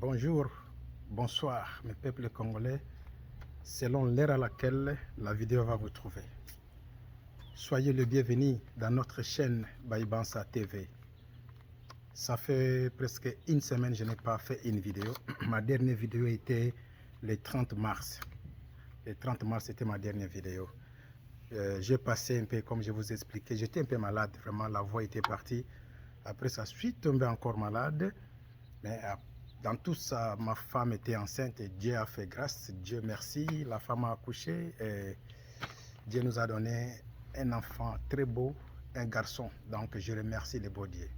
Bonjour, bonsoir mes peuples congolais, selon l'heure à laquelle la vidéo va vous trouver. Soyez le bienvenu dans notre chaîne Baïbansa TV. Ça fait presque une semaine que je n'ai pas fait une vidéo. Ma dernière vidéo était le 30 mars. Le 30 mars, c'était ma dernière vidéo. J'ai passé un peu, comme je vous ai expliqué, j'étais un peu malade, vraiment la voix était partie. Après ça, je suis tombé encore malade, mais dans tout ça, ma femme était enceinte et Dieu a fait grâce. Dieu merci, la femme a accouché et Dieu nous a donné un enfant très beau, un garçon. Donc je remercie les beaux dieux,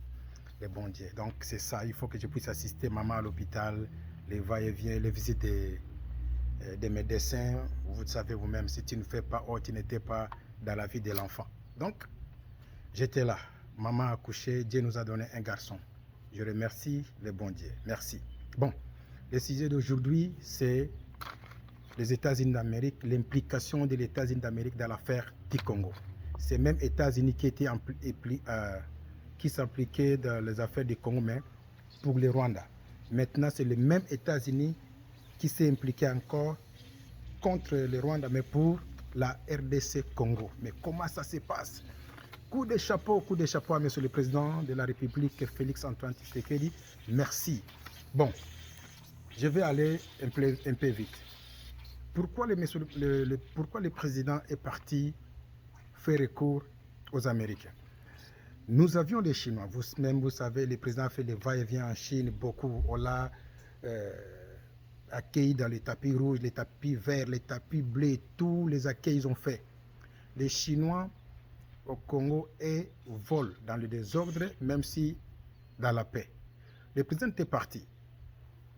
les bons dieux. Donc c'est ça, il faut que je puisse assister maman à l'hôpital, les va-et-vient, les visites des médecins. Vous savez vous-même, si tu ne fais pas tu n'étais pas dans la vie de l'enfant. Donc j'étais là, maman a accouché, Dieu nous a donné un garçon. Je remercie les bons dieux, merci. Bon, le sujet d'aujourd'hui, c'est les États-Unis d'Amérique, l'implication des États-Unis d'Amérique dans l'affaire du Congo. C'est même États-Unis qui s'impliquaient dans les affaires du Congo, mais pour le Rwanda. Maintenant, c'est le même États-Unis qui s'est impliqué encore contre le Rwanda, mais pour la RDC Congo. Mais comment ça se passe? Coup de chapeau à Monsieur le Président de la République, Félix-Antoine Tshisekedi. Merci. Bon, je vais aller un peu vite. Pourquoi le président est parti faire recours aux Américains? Nous avions les Chinois. Vous savez, le président a fait le va-et-vient en Chine. Beaucoup, on l'a accueilli dans les tapis rouges, les tapis verts, les tapis bleus. Tous les accueils ils ont fait. Les Chinois au Congo et volent dans le désordre, même si dans la paix. Le président est parti,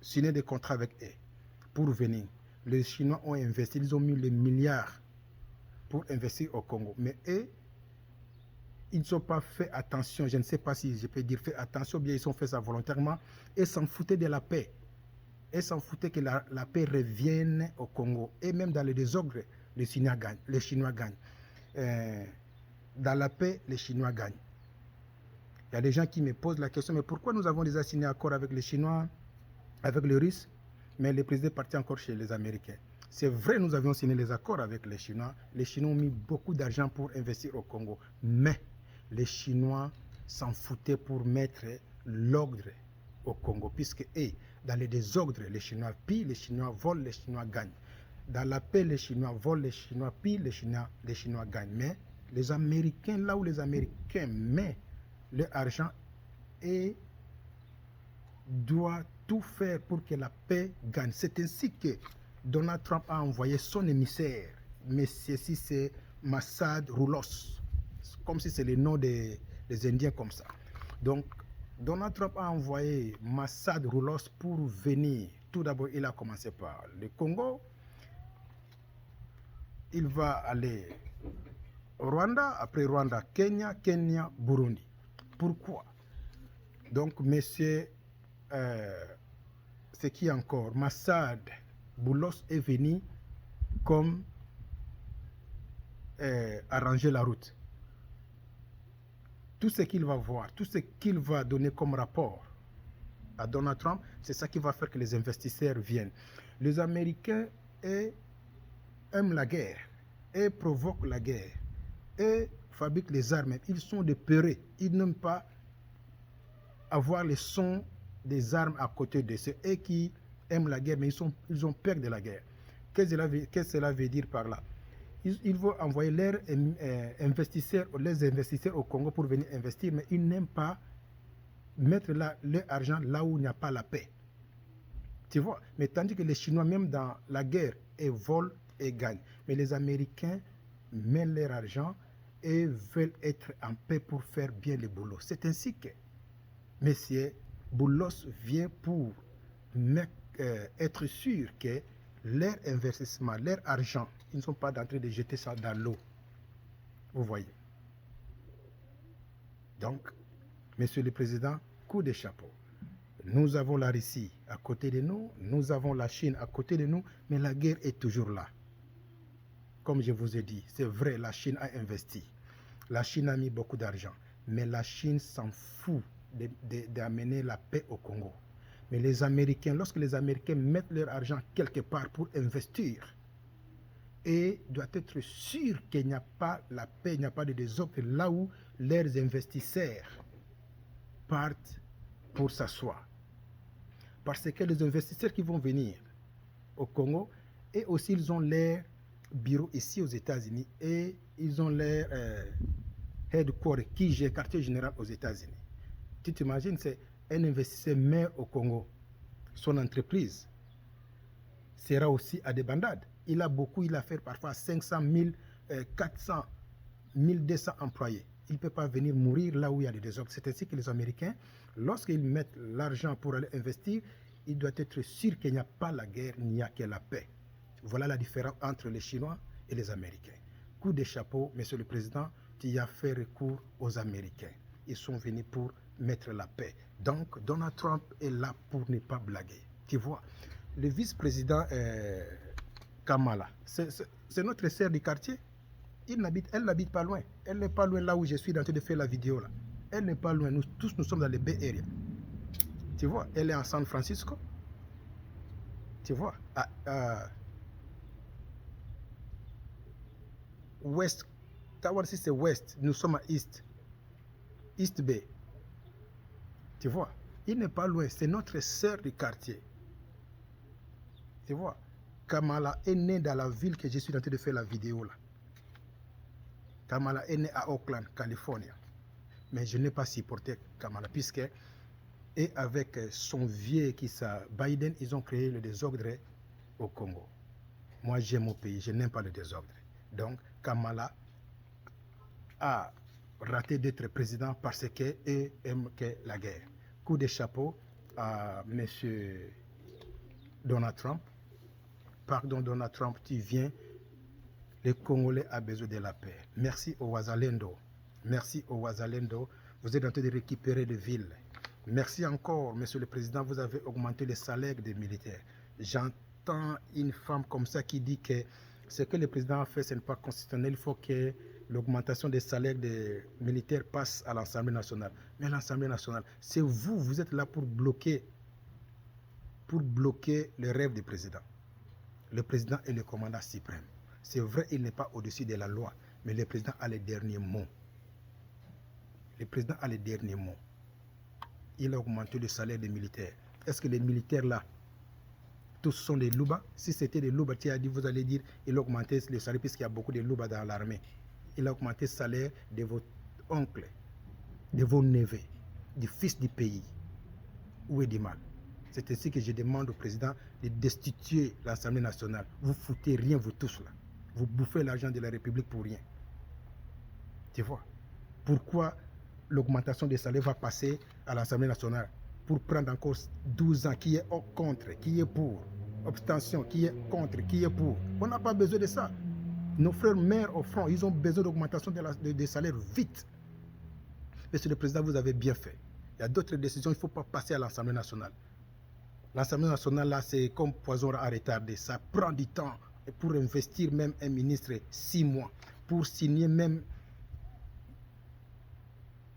signer des contrats avec eux pour venir. Les Chinois ont investi, ils ont mis les milliards pour investir au Congo. Mais eux, ils ne sont pas fait attention, je ne sais pas si je peux dire fait attention, bien ils ont fait ça volontairement, et s'en foutaient de la paix. Et s'en foutaient que la paix revienne au Congo. Et même dans le désordre, les Chinois gagnent. Dans la paix, les Chinois gagnent. Il y a des gens qui me posent la question, mais pourquoi nous avons déjà signé un accord avec les Chinois, avec les Russes, mais le président est parti encore chez les Américains? C'est vrai, nous avions signé les accords avec les Chinois. Les Chinois ont mis beaucoup d'argent pour investir au Congo. Mais les Chinois s'en foutaient pour mettre l'ordre au Congo. Puisque, dans les désordres, les Chinois pillent, les Chinois volent, les Chinois gagnent. Dans la paix, les Chinois volent, les Chinois pillent, les Chinois gagnent. Mais les Américains, là où les Américains mettent leur argent, et doit tout faire pour que la paix gagne. C'est ainsi que Donald Trump a envoyé son émissaire, mais ceci c'est Massad Roulos, comme si c'est le nom des Indiens comme ça. Donc Donald Trump a envoyé Massad Roulos pour venir. Tout d'abord, il a commencé par le Congo. Il va aller au Rwanda, après Rwanda, Kenya, Burundi. Pourquoi? Donc, monsieur, c'est qui encore? Massad Boulos est venu comme arranger la route. Tout ce qu'il va voir, tout ce qu'il va donner comme rapport à Donald Trump, c'est ça qui va faire que les investisseurs viennent. Les Américains aiment la guerre et provoquent la guerre et fabriquent les armes. Ils sont des peureux. Ils n'aiment pas avoir le son des armes à côté de ceux qui aiment la guerre, mais ils ont peur de la guerre. Qu'est-ce que cela veut dire par là? Ils vont envoyer leurs investisseurs au Congo pour venir investir, mais ils n'aiment pas mettre leur argent là où il n'y a pas la paix. Tu vois? Mais tandis que les Chinois, même dans la guerre, ils volent et gagnent. Mais les Américains mettent leur argent et veulent être en paix pour faire bien le boulot. C'est ainsi que Monsieur Boulos vient pour être sûr que leur investissement, leur argent, ils ne sont pas en train de jeter ça dans l'eau. Vous voyez. Donc, Monsieur le Président, coup de chapeau. Nous avons la Russie à côté de nous, nous avons la Chine à côté de nous, mais la guerre est toujours là. Comme je vous ai dit, c'est vrai, la Chine a investi. La Chine a mis beaucoup d'argent, mais la Chine s'en fout d'amener la paix au Congo. Mais les Américains, lorsque les Américains mettent leur argent quelque part pour investir, et doit être sûr qu'il n'y a pas la paix, il n'y a pas de désordre là où leurs investisseurs partent pour s'asseoir. Parce que les investisseurs qui vont venir au Congo, et aussi ils ont leur bureau ici aux États-Unis, et ils ont leur headquarter qui gère quartier général aux États-Unis. Tu t'imagines, c'est un investisseur maire au Congo. Son entreprise sera aussi à des bandades. Il a fait parfois 500 000, 400, 1200 employés. Il ne peut pas venir mourir là où il y a des désordres. C'est ainsi que les Américains, lorsqu'ils mettent l'argent pour aller investir, il doit être sûr qu'il n'y a pas la guerre, il n'y a que la paix. Voilà la différence entre les Chinois et les Américains. Coup de chapeau, Monsieur le Président, tu as fait recours aux Américains. Ils sont venus pour mettre la paix. Donc, Donald Trump est là pour ne pas blaguer. Tu vois, le vice-président Kamala, c'est notre sœur du quartier. Elle n'habite pas loin. Elle n'est pas loin là où je suis en train de faire la vidéo là. Elle n'est pas loin. Nous tous, nous sommes dans les Bay Area. Tu vois, elle est en San Francisco. Tu vois, West. Tawansi c'est West. Nous sommes à East. East Bay. Tu vois, il n'est pas loin. C'est notre sœur du quartier. Tu vois, Kamala est née dans la ville que je suis en train de faire la vidéo là. Kamala est née à Oakland, Californie. Mais je n'ai pas supporté Kamala, puisque, et avec son vieux qui s'appelle Biden, ils ont créé le désordre au Congo. Moi, j'aime mon pays, je n'aime pas le désordre. Donc, Kamala a raté d'être président parce qu'elle aime que la guerre. Coup de chapeau à M. Donald Trump. Pardon, Donald Trump, tu viens. Les Congolais ont besoin de la paix. Merci au Ouazalendo. Merci au Ouazalendo. Vous êtes en train de récupérer des villes. Merci encore, Monsieur le Président. Vous avez augmenté les salaires des militaires. J'entends une femme comme ça qui dit que ce que le président a fait, ce n'est pas constitutionnel. Il faut que l'augmentation des salaires des militaires passe à l'Assemblée nationale. Mais l'Assemblée nationale, c'est vous. Vous êtes là pour bloquer le rêve du président. Le président est le commandant suprême. C'est vrai, il n'est pas au-dessus de la loi, mais le président a les derniers mots. Le président a les derniers mots. Il a augmenté le salaire des militaires. Est-ce que les militaires là, tous sont des louba? Si c'était des louba, tu as dit, vous allez dire, il a augmenté le salaire puisqu'il y a beaucoup de louba dans l'armée. Il a augmenté le salaire de vos oncles, de vos neveux, du fils du pays. Où est du mal? C'est ainsi que je demande au président de destituer l'Assemblée nationale. Vous foutez rien, vous tous là. Vous bouffez l'argent de la République pour rien. Tu vois? Pourquoi l'augmentation des salaires va passer à l'Assemblée nationale pour prendre encore 12 ans? Qui est contre? Qui est pour? Abstention? Qui est contre? Qui est pour? On n'a pas besoin de ça. Nos frères mères au front, ils ont besoin d'augmentation des salaires vite. Monsieur le Président, vous avez bien fait. Il y a d'autres décisions, il ne faut pas passer à l'Assemblée nationale. L'Assemblée nationale, là, c'est comme poison à retarder. Ça prend du temps. Et pour investir même un ministre 6 mois, pour signer même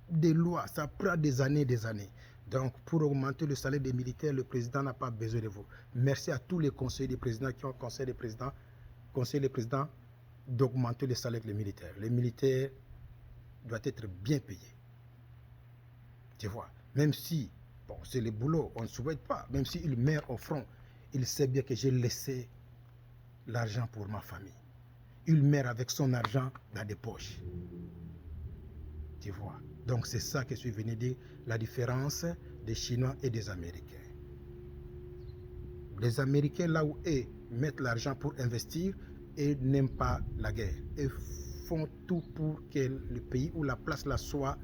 des lois, ça prend des années. Donc, pour augmenter le salaire des militaires, le président n'a pas besoin de vous. Merci à tous les conseillers des présidents qui ont conseillé les présidents d'augmenter le salaire des militaires. Les militaires doivent être bien payés. Tu vois, même si, bon, c'est le boulot, on ne souhaite pas, même s'il meurt au front, il sait bien que j'ai laissé l'argent pour ma famille. Il meurt avec son argent dans des poches. Tu vois. Donc c'est ça que je suis venu dire, la différence des Chinois et des Américains. Les Américains, là où ils mettent l'argent pour investir, et n'aiment pas la guerre. Ils font tout pour que le pays ou la place là soit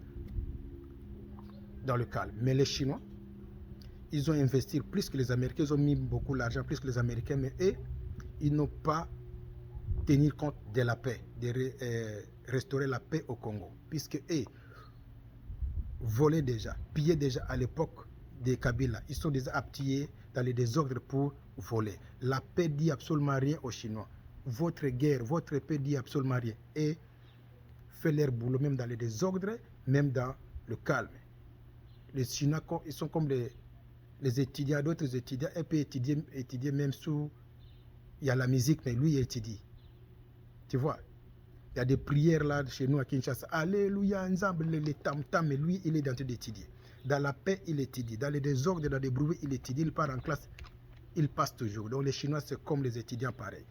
dans le calme. Mais les Chinois, ils ont investi plus que les Américains, ils ont mis beaucoup d'argent plus que les Américains, mais eux, ils n'ont pas tenu compte de la paix, de restaurer la paix au Congo, puisque eux volaient déjà, pillaient déjà à l'époque des Kabila. Ils sont déjà appliés dans les désordres pour voler. La paix dit absolument rien aux Chinois. Votre guerre, votre paix dit absolument rien. Et fait leur boulot, même dans les désordres, même dans le calme. Les Chinois, ils sont comme les Les étudiants, d'autres étudiants, ils peuvent étudier même sous... Il y a la musique, mais lui, il étudie. Tu vois, il y a des prières là chez nous à Kinshasa. Alléluia, ensemble, les tam-tam, mais lui, il est en train d'étudier. Dans la paix, il étudie. Dans les désordres, dans les bruits, il étudie. Il part en classe, il passe toujours. Donc les Chinois, c'est comme les étudiants pareil.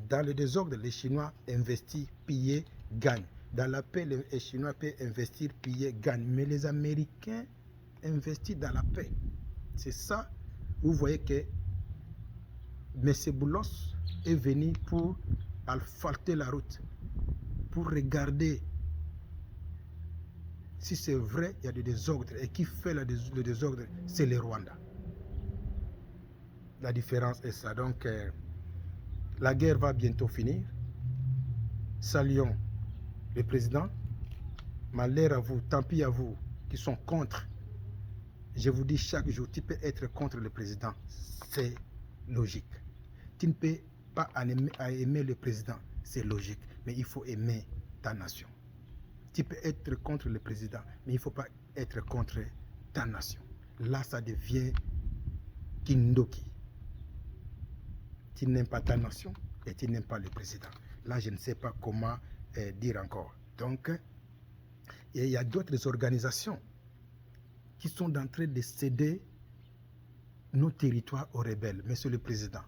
Dans le désordre, les Chinois investissent, pillent, gagnent. Dans la paix, les Chinois peuvent investir, piller, gagnent. Mais les Américains investissent dans la paix. C'est ça, vous voyez que M. Boulos est venu pour asphalter la route, pour regarder si c'est vrai, il y a des désordres. Et qui fait le désordre, c'est le Rwanda. La différence est ça. Donc, la guerre va bientôt finir. Saluons le président. Malheur à vous, tant pis à vous qui sont contre. Je vous dis chaque jour, tu peux être contre le président. C'est logique. Tu ne peux pas aimer le président. C'est logique. Mais il faut aimer ta nation. Tu peux être contre le président, mais il ne faut pas être contre ta nation. Là, ça devient Kindoki. Tu n'aimes pas ta nation et tu n'aimes pas le président. Là, je ne sais pas comment dire encore. Donc, il y a d'autres organisations qui sont en train de céder nos territoires aux rebelles. Monsieur le Président,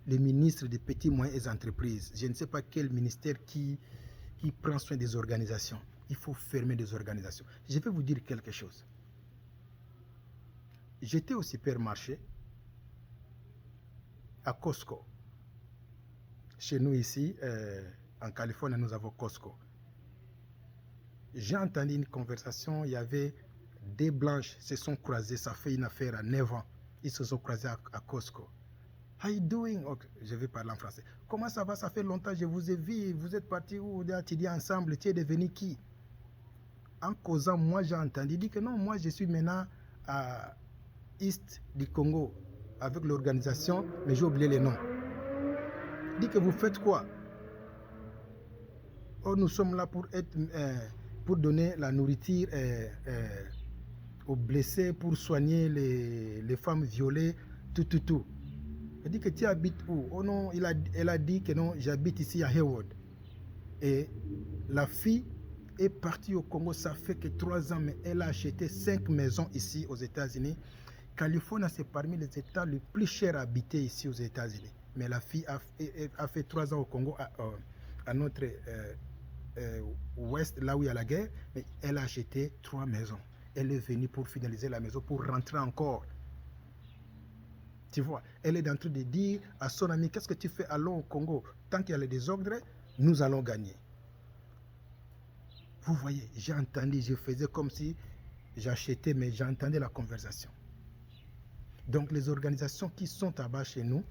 le ministre des Petites et Moyennes Entreprises, je ne sais pas quel ministère qui prend soin des organisations. Il faut fermer des organisations. Je vais vous dire quelque chose. J'étais au supermarché à Costco. Chez nous ici, en Californie, nous avons Costco. J'ai entendu une conversation, il y avait des blanches se sont croisées, ça fait une affaire à 9 ans. Ils se sont croisés à Costco. How you doing? Okay, je vais parler en français. Comment ça va? Ça fait longtemps, je vous ai vu. Vous êtes partis où? Vous étudiez ensemble. Tu es devenu qui? En causant, moi j'ai entendu. Il dit que non, moi je suis maintenant à East du Congo avec l'organisation, mais j'ai oublié les noms. Il dit que vous faites quoi? Oh, nous sommes là pour donner la nourriture aux blessés, pour soigner les femmes violées, tout. Elle dit que tu habites où? Oh non, elle a dit que non, j'habite ici à Hayward. Et la fille est partie au Congo, ça fait que 3 ans, mais elle a acheté 5 maisons ici aux États-Unis. Californie, c'est parmi les États les plus chers à habiter ici aux États-Unis. Mais la fille a fait 3 ans au Congo, à notre ouest, là où il y a la guerre, mais elle a acheté 3 maisons. Elle est venue pour finaliser la maison, pour rentrer encore. Tu vois, elle est en train de dire à son ami, qu'est-ce que tu fais? Allons au Congo. Tant qu'il y a les désordres, nous allons gagner. Vous voyez, j'ai entendu, je faisais comme si j'achetais, mais j'entendais la conversation. Donc les organisations qui sont là-bas chez nous,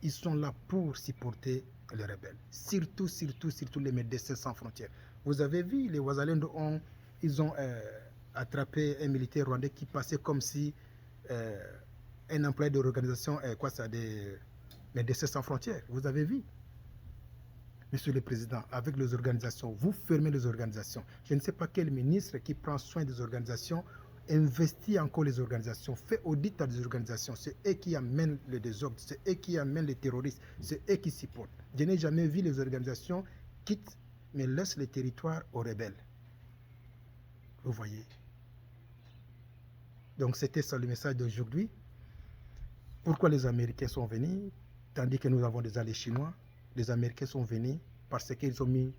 ils sont là pour supporter les rebelles. Surtout les Médecins Sans Frontières. Vous avez vu, les Ouazalendo, ils ont attrapé un militaire rwandais qui passait comme si... un employé de l'organisation, des Médecins Sans Frontières. Vous avez vu, Monsieur le Président, avec les organisations, vous fermez les organisations. Je ne sais pas quel ministre qui prend soin des organisations, investit encore les organisations, fait audit à des organisations. C'est eux qui amènent le désordre, c'est eux qui amènent les terroristes, c'est eux qui supportent. Je n'ai jamais vu les organisations quittent, mais laissent les territoires aux rebelles. Vous voyez. Donc c'était ça le message d'aujourd'hui. Pourquoi les Américains sont venus, tandis que nous avons des alliés chinois? Les Américains sont venus parce qu'ils ont mis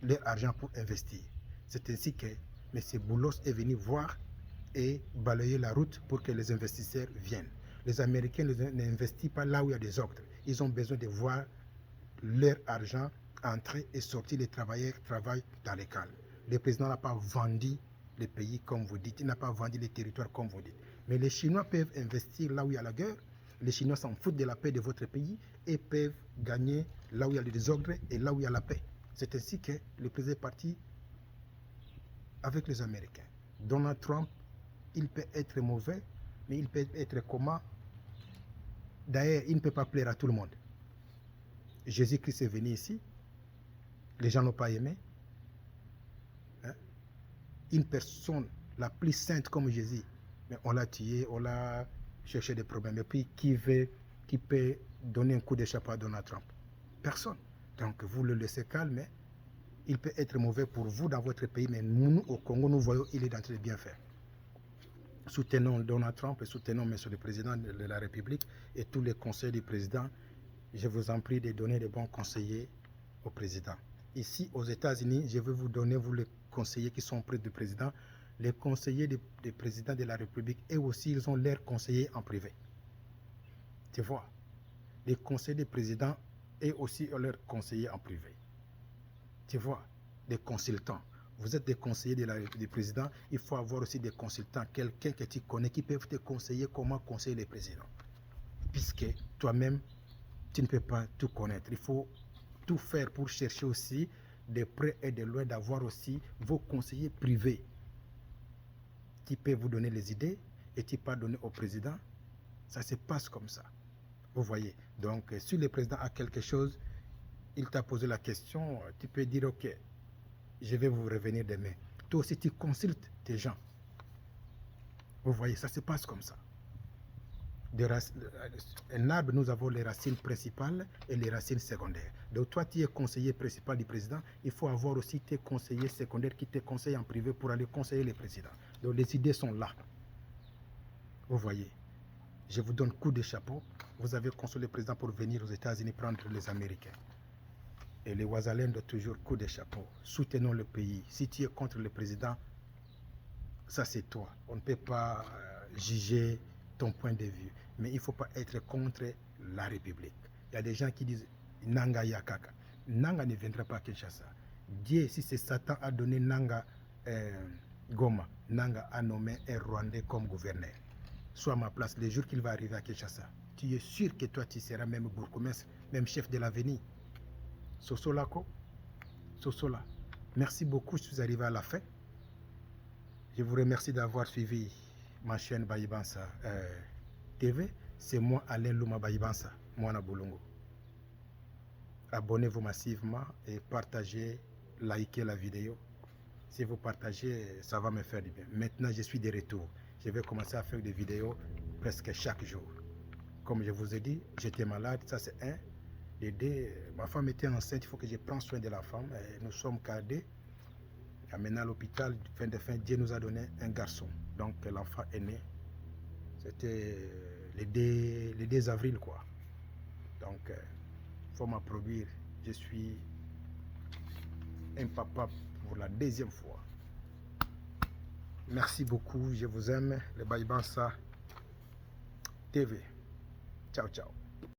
leur argent pour investir. C'est ainsi que M. Boulos est venu voir et balayer la route pour que les investisseurs viennent. Les Américains n'investissent pas là où il y a des ordres. Ils ont besoin de voir leur argent entrer et sortir. Les travailleurs travaillent dans les calmes. Le président n'a pas vendu les pays comme vous dites. Il n'a pas vendu les territoires comme vous dites. Mais les Chinois peuvent investir là où il y a la guerre. Les Chinois s'en foutent de la paix de votre pays et peuvent gagner là où il y a le désordre et là où il y a la paix. C'est ainsi que le président est parti avec les Américains. Donald Trump, il peut être mauvais, mais il peut être comment? D'ailleurs, il ne peut pas plaire à tout le monde. Jésus-Christ est venu ici. Les gens n'ont pas aimé. Une personne la plus sainte comme Jésus Mais on l'a tué, on l'a cherché des problèmes. Et puis, qui peut donner un coup de chapeau à Donald Trump? Personne. Donc, vous le laissez calme. Il peut être mauvais pour vous dans votre pays, mais nous, au Congo, nous voyons qu'il est en train de bien faire. Soutenons Donald Trump et soutenons M. le Président de la République et tous les conseils du Président. Je vous en prie de donner des bons conseillers au Président. Ici, aux États-Unis, je vais vous donner, vous les conseillers qui sont près du Président, les conseillers des présidents de la République, et aussi, ils ont leurs conseillers en privé. Tu vois, les conseillers des présidents et aussi leurs conseillers en privé. Tu vois, des consultants. Vous êtes des conseillers du président, il faut avoir aussi des consultants, quelqu'un que tu connais qui peut te conseiller comment conseiller les présidents. Puisque toi-même, tu ne peux pas tout connaître. Il faut tout faire pour chercher aussi de près et de loin d'avoir aussi vos conseillers privés qui peuvent vous donner les idées et qui peuvent donner au président. Ça se passe comme ça. Vous voyez. Donc, si le président a quelque chose, il t'a posé la question, tu peux dire, ok, je vais vous revenir demain. Toi aussi, tu consultes tes gens. Vous voyez, ça se passe comme ça. Un arbre, nous avons les racines principales et les racines secondaires. Donc, toi, tu es conseiller principal du président. Il faut avoir aussi tes conseillers secondaires qui te conseillent en privé pour aller conseiller les présidents. Donc, les idées sont là. Vous voyez. Je vous donne coup de chapeau. Vous avez conseillé le président pour venir aux États-Unis prendre les Américains. Et les Ouazalènes doivent toujours coup de chapeau. Soutenons le pays. Si tu es contre le président, ça c'est toi. On ne peut pas juger ton point de vue. Mais il ne faut pas être contre la République. Il y a des gens qui disent Nanga Yakaka. Nanga ne viendra pas à Kinshasa. Dieu, si c'est Satan a donné Nanga Goma, Nanga a nommé un Rwandais comme gouverneur. Sois à ma place le jour qu'il va arriver à Kinshasa. Tu es sûr que toi tu seras même bourgmestre, même chef de l'avenir. Sosolako, Sosola. Merci beaucoup, je suis arrivé à la fin. Je vous remercie d'avoir suivi ma chaîne Bayibansa TV. C'est moi, Alain Luma Bayibansa, Moana Boulongo. Abonnez-vous massivement et partagez, likez la vidéo. Si vous partagez, ça va me faire du bien. Maintenant, je suis de retour. Je vais commencer à faire des vidéos presque chaque jour. Comme je vous ai dit, j'étais malade, ça c'est un. Et deux, ma femme était enceinte, il faut que je prenne soin de la femme. Et nous sommes cadets. Maintenant à l'hôpital, fin de fin, Dieu nous a donné un garçon. Donc l'enfant est né. C'était le 2 avril, quoi. Donc, il faut m'applaudir. Je suis un papa pour la 2e fois. Merci beaucoup, je vous aime. Le Bayibansa TV. Ciao, ciao.